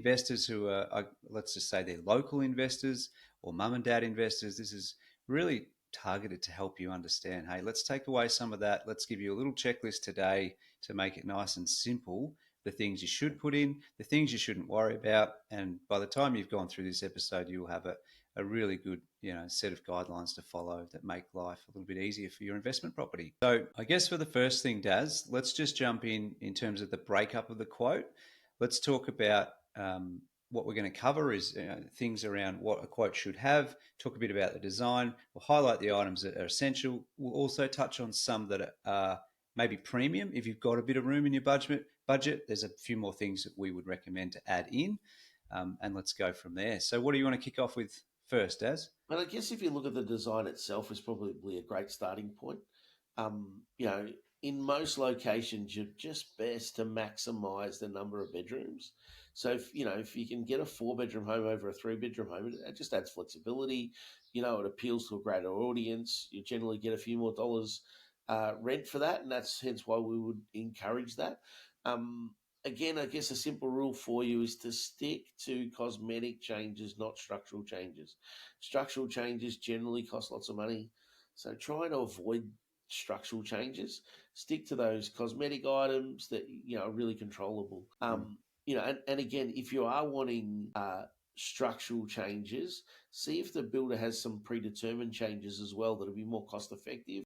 investors who are, let's just say they're local investors or mum and dad investors, this is really targeted to help you understand, hey, let's take away some of that. Let's give you a little checklist today to make it nice and simple. The things you should put in, the things you shouldn't worry about. And by the time you've gone through this episode, you'll have a really good, set of guidelines to follow that make life a little bit easier for your investment property. So I guess for the first thing, Daz, let's just jump in terms of the breakup of the quote. Let's talk about what we're going to cover is things around what a quote should have, talk a bit about the design, we'll highlight the items that are essential. We'll also touch on some that are maybe premium. If you've got a bit of room in your budget, there's a few more things that we would recommend to add in, and let's go from there. So what do you want to kick off with first, Daz? But I guess if you look at the design itself, is probably a great starting point. You know, in most locations, you're just best to maximize the number of bedrooms. So if you can get a 4-bedroom home over a 3-bedroom home, it just adds flexibility. It appeals to a greater audience. You generally get a few more dollars rent for that, and that's hence why we would encourage that. Um, Again, I guess a simple rule for you is to stick to cosmetic changes, not structural changes. Structural changes generally cost lots of money, so try to avoid structural changes. Stick to those cosmetic items that are really controllable. And again, if you are wanting structural changes, see if the builder has some predetermined changes as well that'll be more cost effective.